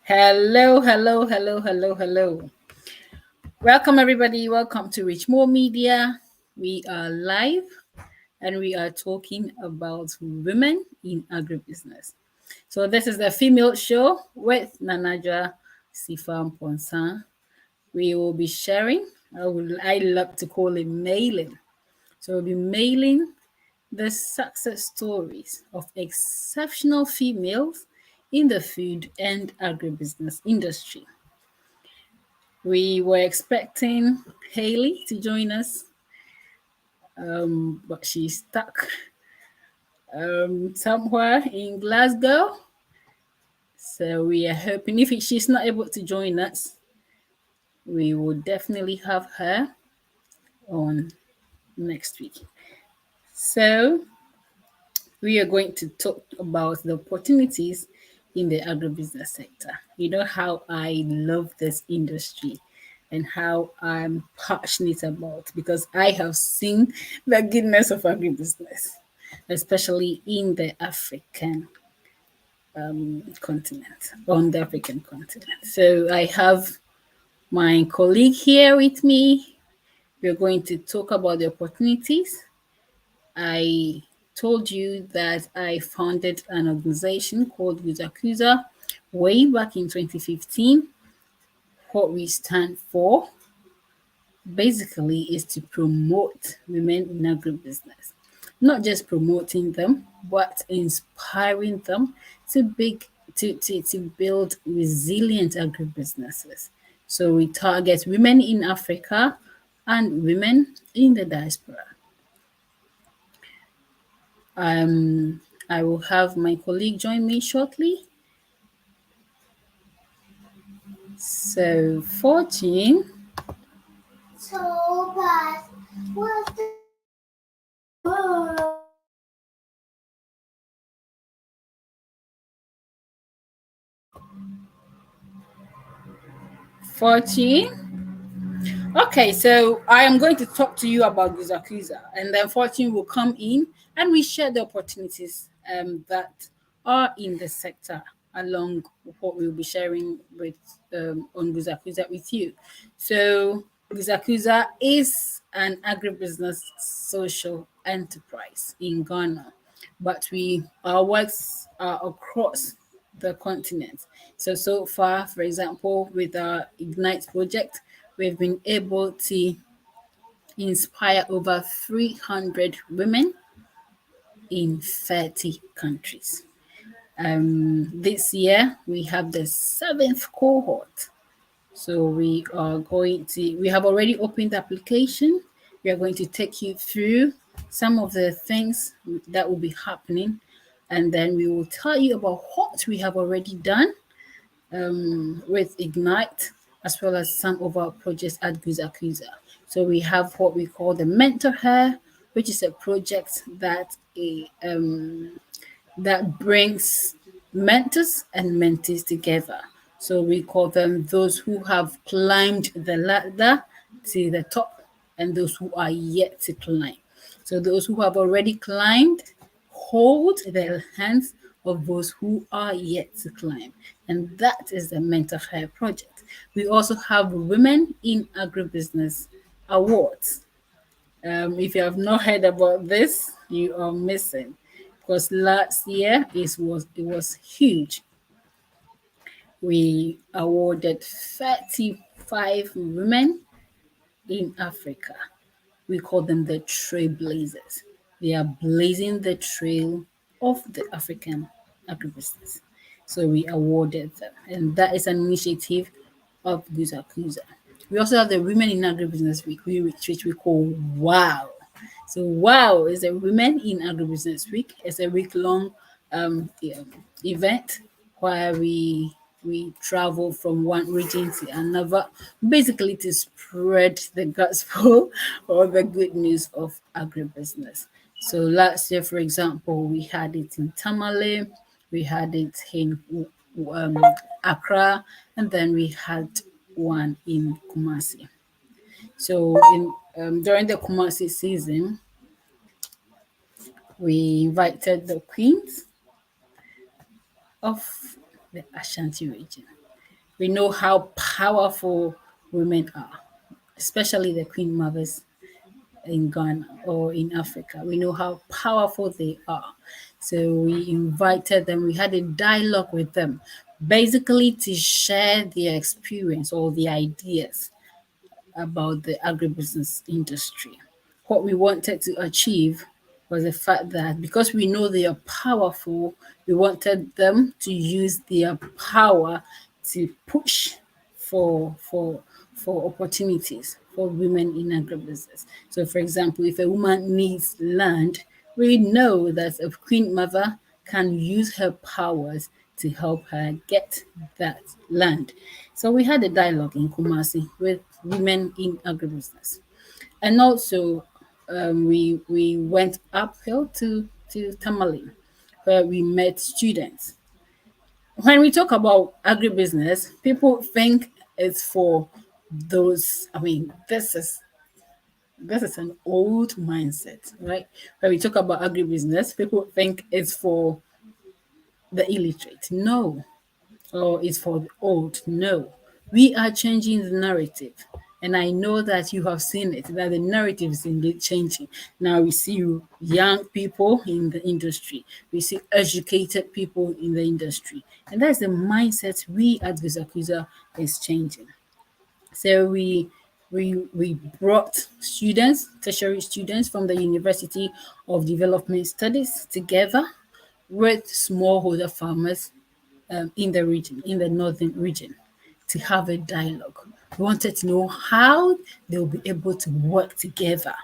Hello, hello, hello, hello, hello. Welcome, everybody. Welcome to Richmo Media. We are live and we are talking about women in agribusiness. So, this is the female show with Nana Adjoa Sifa. We will be sharing, I love to call it mailing. So, we'll be mailing the success stories of exceptional females in the food and agribusiness industry. We were expecting Haley to join us, but she's stuck somewhere in Glasgow. So we are hoping if she's not able to join us, we will definitely have her on next week. So we are going to talk about the opportunities in the agribusiness sector. You know how I love this industry and how I'm passionate about because I have seen the goodness of agribusiness, especially in the African continent, on the African continent. So I have my colleague here with me. We're going to talk about the opportunities. I told you that I founded an organization called 𝐓𝐡𝐞 way back in 2015. What we stand for basically is to promote women in agribusiness, not just promoting them, but inspiring them to to build resilient agribusinesses. So we target women in Africa and women in the diaspora. I will have my colleague join me shortly. So 14. So bad. What's the 14? Okay, so I am going to talk to you about 𝐓𝐡𝐞, and then 14 will come in and we share the opportunities that are in the sector along with what we'll be sharing with on 𝐓𝐡𝐞 with you. So 𝐓𝐡𝐞 is an agribusiness social enterprise in Ghana, but our works are across the continent. So far, for example, with our Ignite project, we've been able to inspire over 300 women in 30 countries. This year, we have the seventh cohort. So we have already opened the application. We are going to take you through some of the things that will be happening. And then we will tell you about what we have already done with Ignite, as well as some of our projects at 𝐓𝐡𝐞. So we have what we call the Mentor Her, which is a project that brings mentors and mentees together. So we call them those who have climbed the ladder to the top and those who are yet to climb. So those who have already climbed hold the hands of those who are yet to climb. And that is the Mental Health Project. We also have Women in Agribusiness Awards. If you have not heard about this, you are missing because last year it was huge. We awarded 35 women in Africa. We call them the trailblazers. They are blazing the trail of the African agribusiness. So we awarded them, and that is an initiative of 𝐓𝐡𝐞. We also have the Women in Agribusiness Week, which we call WOW. So WOW is a Women in Agribusiness Week. It's a week-long event where we travel from one region to another, basically to spread the gospel or the good news of agribusiness. So last year, for example, we had it in Tamale, we had it in um, Accra, and then we had one in Kumasi. So during the Kumasi season, we invited the queens of the Ashanti region. We know how powerful women are, especially the queen mothers in Ghana or in Africa. We know how powerful they are. So we invited them, we had a dialogue with them, basically to share their experience or the ideas about the agribusiness industry. What we wanted to achieve was the fact that because we know they are powerful, we wanted them to use their power to push for for for opportunities for women in agribusiness. So for example, if a woman needs land, we know that a queen mother can use her powers to help her get that land. So we had a dialogue in Kumasi with women in agribusiness. And also, we went uphill to Tamale, where we met students. When we talk about agribusiness, people think it's for those. I mean, this is an old mindset, right? When we talk about agribusiness, people think it's for the illiterate. No, or it's for the old. No, we are changing the narrative. And I know that you have seen it, that the narrative is indeed changing. Now we see young people in the industry, we see educated people in the industry. And that's the mindset we at Visakusa is changing. So we brought students, tertiary students from the University of Development Studies together with smallholder farmers in the region, in the northern region, to have a dialogue. We wanted to know how they'll be able to work together.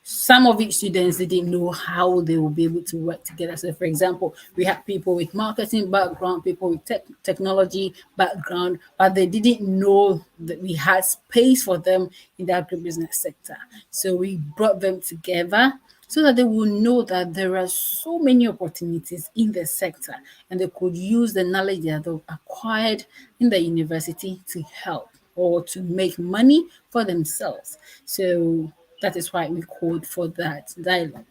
Some of each students they didn't know how they will be able to work together. So, for example, we had people with marketing background, people with technology background, but they didn't know that we had space for them in the agribusiness sector. So we brought them together so that they will know that there are so many opportunities in the sector and they could use the knowledge that they've acquired in the university to help or to make money for themselves. So that is why we called for that dialogue.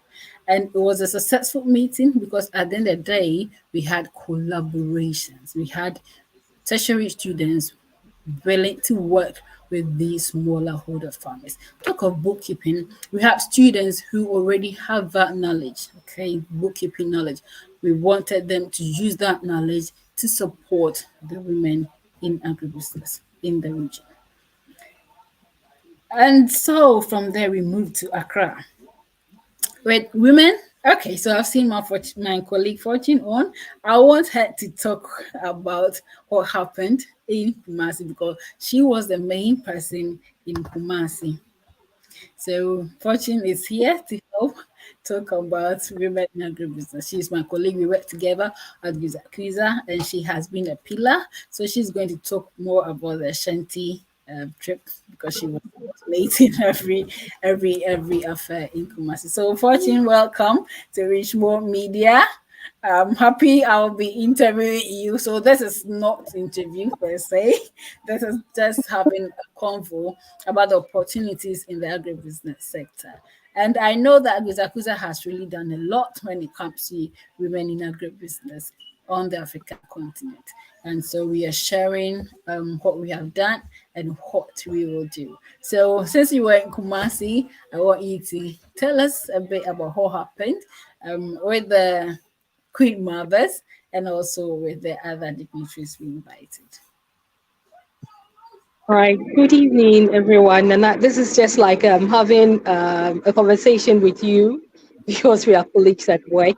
And it was a successful meeting because at the end of the day, we had collaborations. We had tertiary students willing to work with these smaller holder farmers. Talk of bookkeeping, we have students who already have that knowledge, okay, bookkeeping knowledge. We wanted them to use that knowledge to support the women in agribusiness in the region. And so from there, we moved to Accra. With women, okay, so I've seen my colleague Fortune on. I want her to talk about what happened in Kumasi because she was the main person in Kumasi. So Fortune is here to help talk about women in agribusiness. She's my colleague. We work together at Visakusa, and she has been a pillar. So she's going to talk more about the Shanti trip because she was late in every affair in Kumasi. So Fortune, welcome to Richmo Media. I'm happy I'll be interviewing you. So this is not interview per se. This is just having a convo about the opportunities in the agribusiness sector. And I know that Visakusa has really done a lot when it comes to women in agribusiness on the African continent. And so we are sharing what we have done and what we will do. So since you were in Kumasi, I want you to tell us a bit about what happened with the Queen Mothers and also with the other dignitaries we invited. All right. Good evening, everyone. And this is just like having a conversation with you because we are colleagues at work.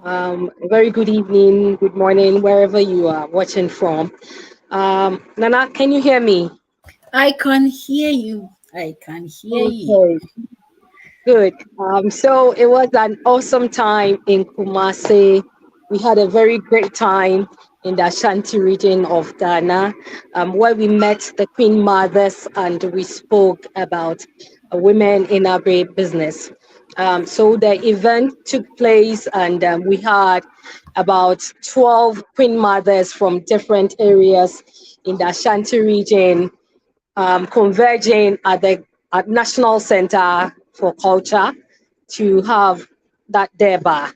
A very good evening, good morning, wherever you are watching from. Nana, can you hear me? I can hear you. I can hear you. Okay, good. So it was an awesome time in Kumasi. We had a very great time in the Ashanti region of Ghana, where we met the Queen Mothers and we spoke about women in agribusiness. So the event took place and we had about 12 Queen Mothers from different areas in the Ashanti region converging at the National Center for Culture to have that Deba.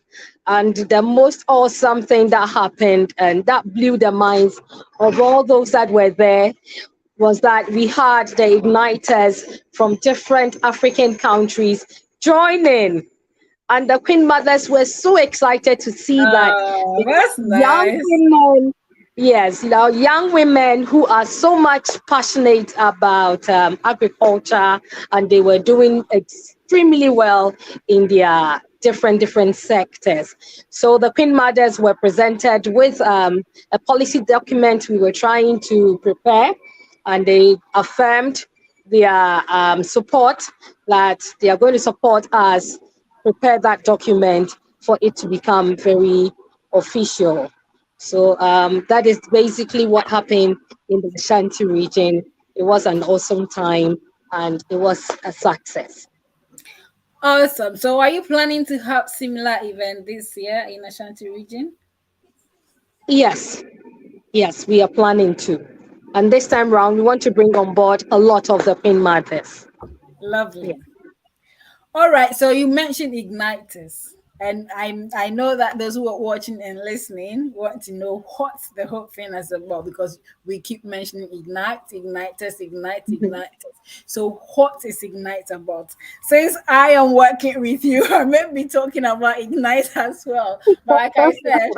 And the most awesome thing that happened and that blew the minds of all those that were there was that we had the igniters from different African countries joining. And the Queen Mothers were so excited to see that That's young nice. women, yes, now young women who are so much passionate about agriculture, and they were doing extremely well in their different sectors. So the Queen Mothers were presented with a policy document we were trying to prepare, and they affirmed their support that they are going to support us prepare that document for it to become very official. So that is basically what happened in the Ashanti region. It was an awesome time and it was a success. Awesome. So are you planning to have similar event this year in Ashanti region? Yes, yes, we are planning to. And this time round, we want to bring on board a lot of the Queen Mothers. Yeah. Lovely. All right. So you mentioned igniters, and I know that those who are watching and listening want to know what the whole thing is about because we keep mentioning Mhm. igniters. So what is ignite about? Since I am working with you, I may be talking about ignite as well. But like I said,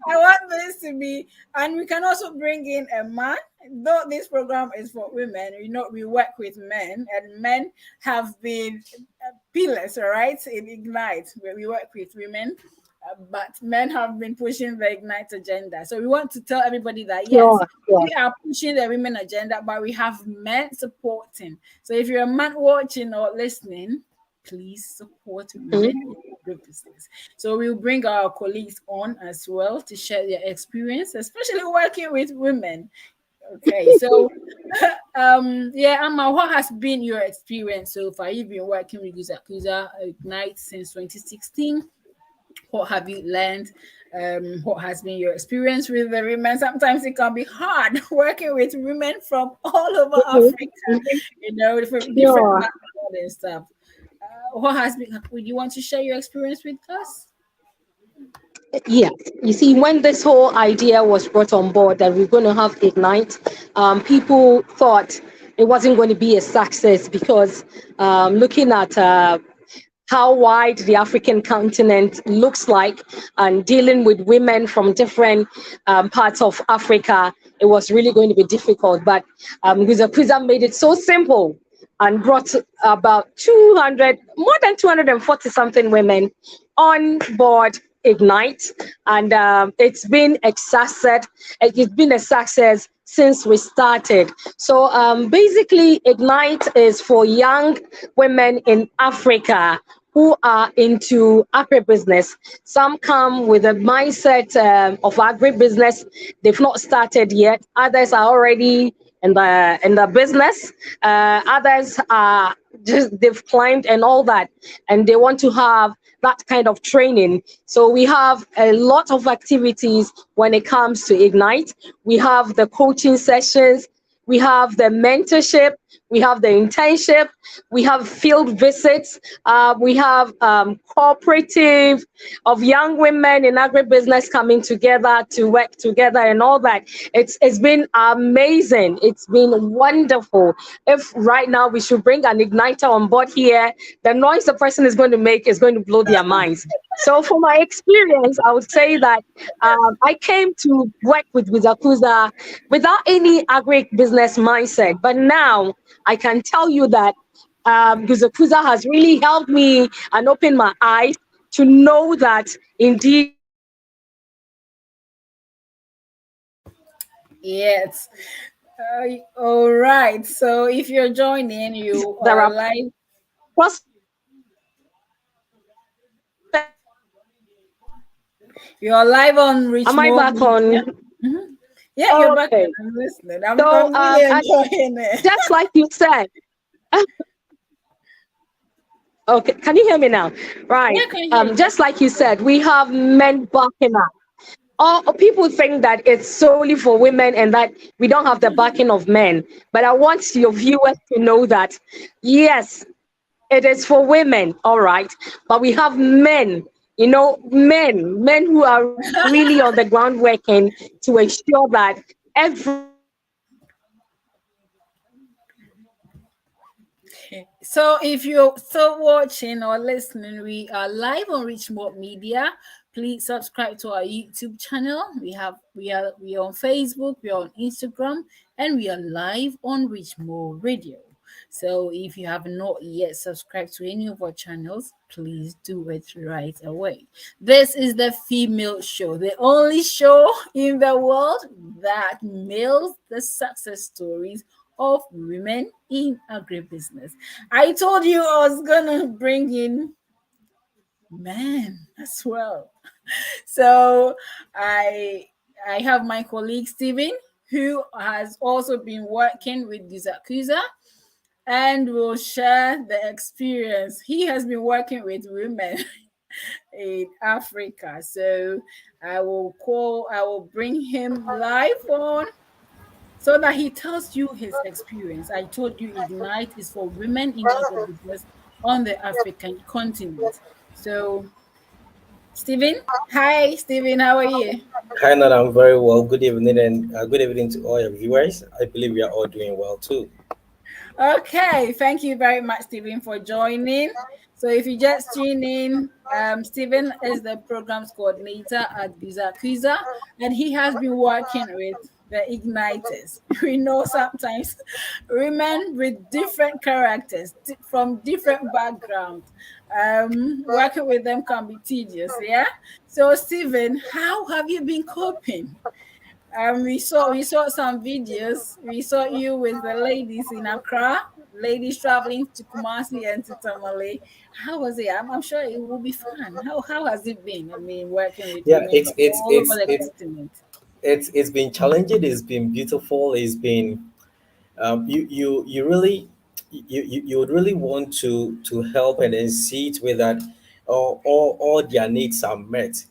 I want this to be, and we can also bring in a man. Though this program is for women, we work with men, and men have been pillars, all right, in Ignite, where we work with women. But men have been pushing the Ignite agenda. So we want to tell everybody that yes, Sure, sure. we are pushing the women agenda, but we have men supporting. So if you're a man watching or listening, please support women Mhm. in agribusiness. So we'll bring our colleagues on as well to share their experience, especially working with women. Okay, so yeah, Amma, what has been your experience so far? You've been working with 𝐓𝐡𝐞 Ignite since 2016. What have you learned? What has been your experience with the women? Sometimes it can be hard working with women from all over Mhm. Africa, Mhm. from different Sure. backgrounds and stuff. What has been? Would you want to share your experience with us? Yes, you see, when this whole idea was brought on board that we're going to have Ignite, people thought it wasn't going to be a success because looking at how wide the African continent looks like and dealing with women from different parts of Africa, it was really going to be difficult. But Guza made it so simple and brought about 200, more than 240 something women on board Ignite, and it's been a success since we started. So basically, Ignite is for young women in Africa who are into agribusiness. Some come with a mindset of agribusiness. They've not started yet. Others are already in the business. Others are just they've climbed and all that, and they want to have that kind of training. So we have a lot of activities when it comes to Ignite. We have the coaching sessions, we have the mentorship, we have the internship, we have field visits, we have cooperative of young women in agribusiness coming together to work together and all that. It's been amazing. It's been wonderful. If right now we should bring an igniter on board here, the noise the person is going to make is going to blow their minds. So, for my experience, I would say that I came to work with Wizakuza without any agri business mindset. But now I can tell you that Wizakuza has really helped me and opened my eyes to know that indeed Yes. All right. So if you're joining, you there are are live. You're live on am I Richmo back Media. on? Mhm. Yeah, you're back Okay. and I'm listening. I'm, So I'm really enjoying it. just like you said, okay, can you hear me now? Yeah, Right. I can hear you. Just like you said, we have men backing up. All people think that it's solely for women and that we don't have the backing of men. But I want your viewers to know that yes, It is for women, all right. But we have men, men who are really on the ground working to ensure that everything So if you're still watching or listening, we are live on Richmo Media. Please subscribe to our YouTube channel. We are on Facebook, we are on Instagram, and we are live on Richmo Radio. So if you have not yet subscribed to any of our channels, please do it right away. This is the female show, the only show in the world that mails the success stories of women in agribusiness. I told you I was gonna bring in men as well. So I I have my colleague Steven, who has also been working with Gizakuza and will share the experience. He has been working with women in Africa. So I will bring him live on so that he tells you his experience. I told you Ignite is for women in agribusiness on the African continent. So, Stephen, hi, Stephen, how are you? Hi, Nana. I'm very well. Good evening, and good evening to all your viewers. I believe we are all doing well too. Okay, thank you very much, Stephen, for joining. So, if you just tune in, Stephen is the programs coordinator at Gizakuza, and he has been working with the Igniters. We know sometimes women with different characters from different backgrounds, working with them can be tedious. Yeah. So, Stephen, how have you been coping? We saw some videos. We saw you with the ladies in Accra, ladies traveling to Kumasi and to Tamale. How was it? I'm sure it will be fun. How has it been? I mean, working with Yeah, women it's it's all over it's the it's continent. it's been challenging. It's been beautiful. It's been you really you would really want to help and then see to it that all their needs are met,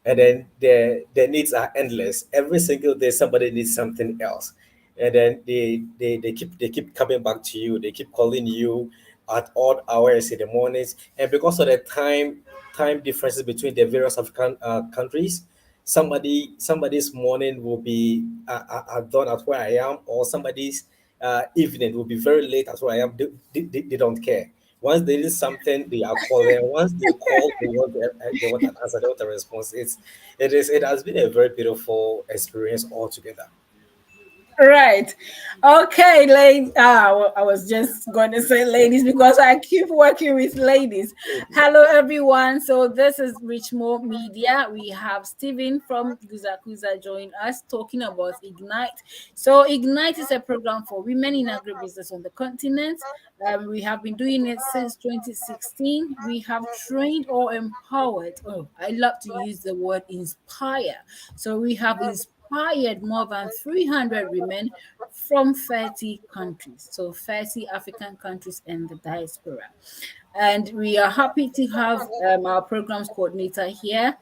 and then their needs are endless. Every single day somebody needs something else, and then they keep coming back to you. They keep calling you at odd hours in the mornings, and because of the time differences between the various African countries, somebody's morning will be done at where I am, or somebody's evening will be very late at where I am. They don't care. Once there is something, they are calling. Once they call, they want an answer, they want a response. It has been a very beautiful experience altogether. Right. Okay, ladies. I was just going to say ladies because I keep working with ladies. Hello, everyone. So this is Richmo Media. We have Stephen from Guzakuza join us talking about Ignite. So Ignite is a program for women in agribusiness on the continent. We have been doing it since 2016. We have trained or empowered. Oh, I love to use the word inspire. So we have inspired more than 300 women from 30 countries, so 30 African countries and the diaspora. And we are happy to have our programs coordinator here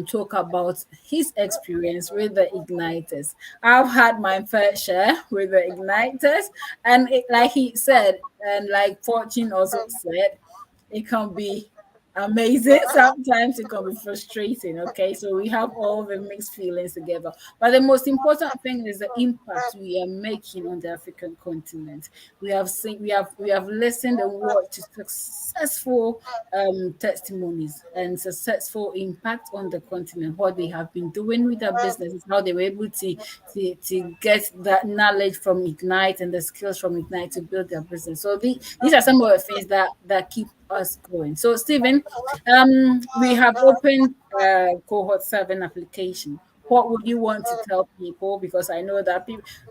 talk about his experience with the Igniters. I've had my fair share with the Igniters, and like he said, and like Fortune also said, it can be amazing. Sometimes it can be frustrating. Okay, so we have all the mixed feelings together. But the most important thing is the impact we are making on the African continent. We have seen, we have listened and watched to successful testimonies and successful impact on the continent. What they have been doing with their businesses, how they were able to get that knowledge from Ignite and the skills from Ignite to build their business. So these are some of the things that keep us going. So, Stephen, we have opened cohort 7 application. What would you want to tell people? Because I know that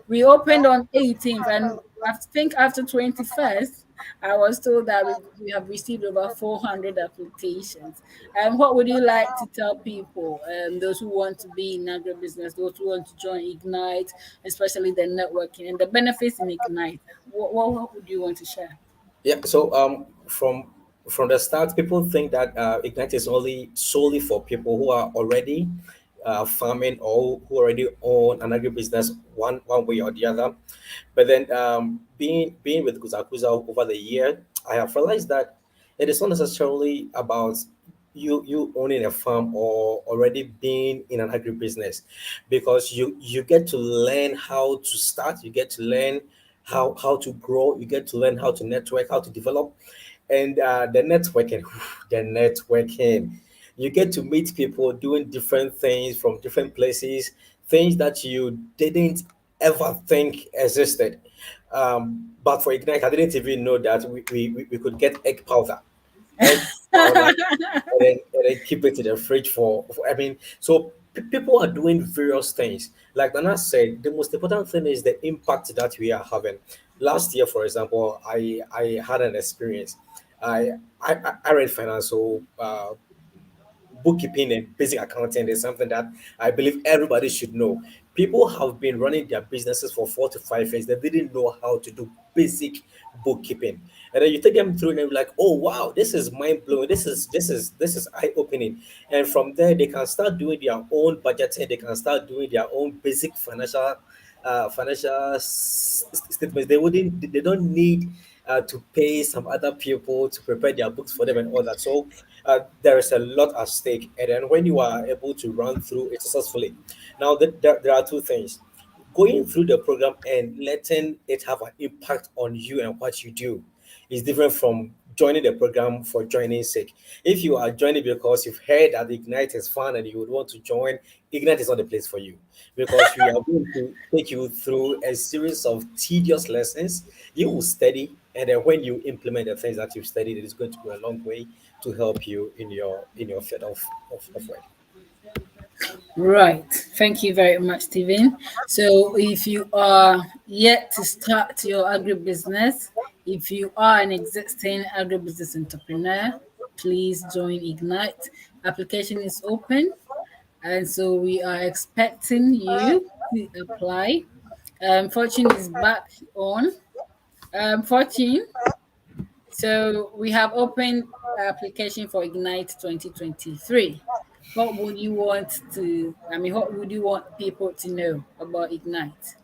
we opened on 18th, and I think after 21st, I was told that we have received over 400 applications. And what would you like to tell people, those who want to be in agribusiness, those who want to join Ignite, especially the networking and the benefits in Ignite? What would you want to share? Yeah. So from the start, people think that Ignite is only solely for people who are already farming or who already own an agribusiness one way or the other. But then being with Guzakuza over the year, I have realized that it is not necessarily about you owning a farm or already being in an agribusiness, because you get to learn how to start, you get to learn how to grow, you get to learn how to network, how to develop, and the networking, you get to meet people doing different things from different places, things that you didn't ever think existed. But for Ignite, I didn't even know that we could get egg powder, and then keep it in the fridge I mean, so people are doing various things. Like Nana said, the most important thing is the impact that we are having. Last year, for example, I had an experience. I read financial bookkeeping and basic accounting is something that I believe everybody should know. People have been running their businesses for 4 to 5 years. They didn't know how to do basic bookkeeping. And then you take them through and they're like, oh wow, this is mind blowing. This is eye opening. And from there they can start doing their own budgeting, they can start doing their own basic statements. They don't need to pay some other people to prepare their books for them and all that. So there is a lot at stake. And then when you are able to run through it successfully, now there are two things: going through the program and letting it have an impact on you and what you do is different from joining the program for joining sake. If you are joining because you've heard that Ignite is fun and you would want to join, Ignite is not the place for you, because we are going to take you through a series of tedious lessons. You will study, and then when you implement the things that you've studied, it is going to go a long way to help you in your field of work. Right. Thank you very much, Stephen. So, if you are yet to start your agribusiness, if you are an existing agribusiness entrepreneur, please join Ignite. Application is open, and so we are expecting you to apply. Fortune is back on. Fortune. So we have opened application for Ignite 2023. What would you want to, I mean, what would you want people to know about Ignite?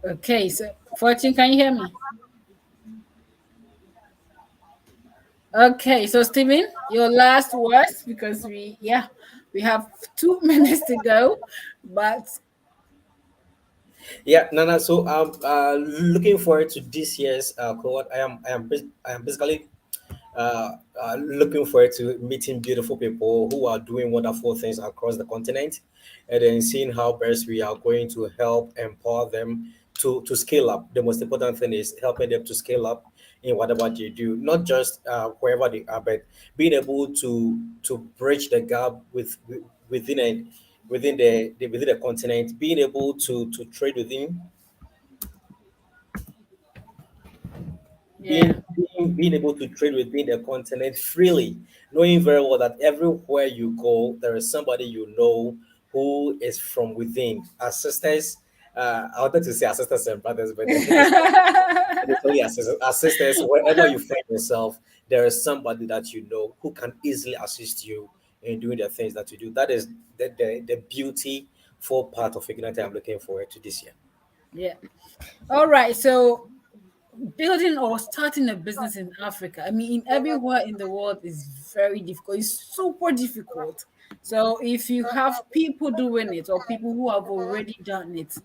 Okay, so Fortune, can you hear me? Okay, so Stephen, your last words, because we have 2 minutes to go, but Yeah, Nana. So looking forward to this year's cohort. I am basically looking forward to meeting beautiful people who are doing wonderful things across the continent, and then seeing how best we are going to help empower them to scale up. The most important thing is helping them to scale up in whatever they do, not just wherever they are, but being able to bridge the gap within a within the continent, being able to trade within, yeah, being able to trade within the continent freely, knowing very well that everywhere you go, there is somebody you know who is from within. Our sisters, I wanted to say our sisters and brothers, but it's only our sisters. Wherever you find yourself, there is somebody that you know who can easily assist you in doing the things that you do. That is the beauty for part of Ignite I'm looking forward to this year. yeah. All right, so building or starting a business in Africa, I mean, in everywhere in the world is very difficult. It's super difficult. So if you have people doing it or people who have already done it,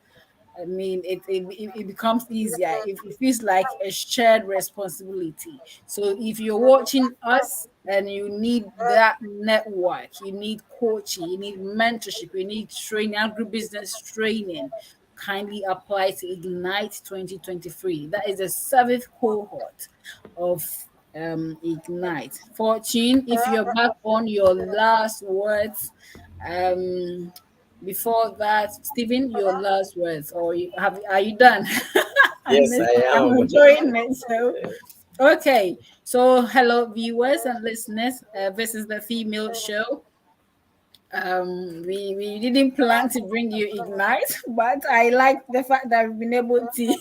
I mean, it becomes easier. It feels like a shared responsibility. So if you're watching us and you need that network, you need coaching, you need mentorship, you need training, agribusiness training, kindly apply to Ignite 2023. That is the seventh cohort of Ignite. Fortune, if you're back on your last words, um, before that, Stephen, your last words, or are you done? Yes, I I'm am. enjoying it. So, okay. So, hello, viewers and listeners. This is the Female Show. We didn't plan to bring you Ignite, but I like the fact that we've been able to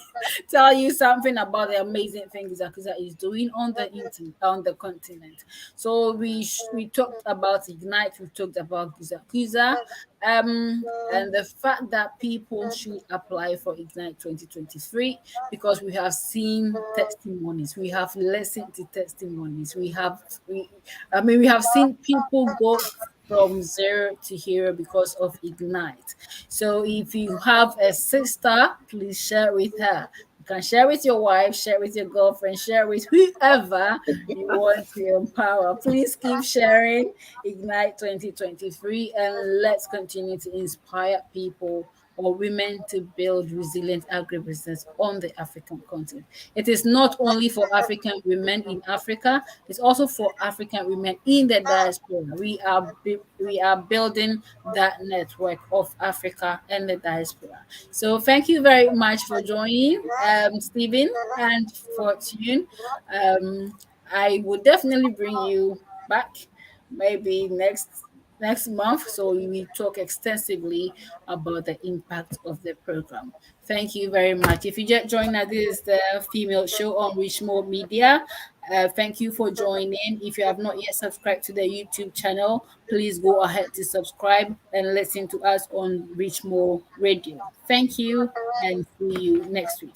tell you something about the amazing things Akuza is doing on the on the continent. So we talked about Ignite, we talked about Akuza, and the fact that people should apply for Ignite 2023 because we have seen testimonies, we have listened to testimonies, we have seen people go from zero to hero because of Ignite. So if you have a sister, please share with her. You can share with your wife, share with your girlfriend, share with whoever you want to empower. Please keep sharing Ignite 2023 and let's continue to inspire people or women to build resilient agribusiness on the African continent. It is not only for African women in Africa, it's also for African women in the diaspora. We are building that network of Africa and the diaspora. So thank you very much for joining, Stephen and Fortune. I will definitely bring you back maybe next month so we talk extensively about the impact of the program. Thank you very much. If you just joined us, this is the female show on Richmo Media. Thank you for joining. If you have not yet subscribed to the YouTube channel, please go ahead to subscribe and listen to us on Richmo Radio. Thank you and see you next week.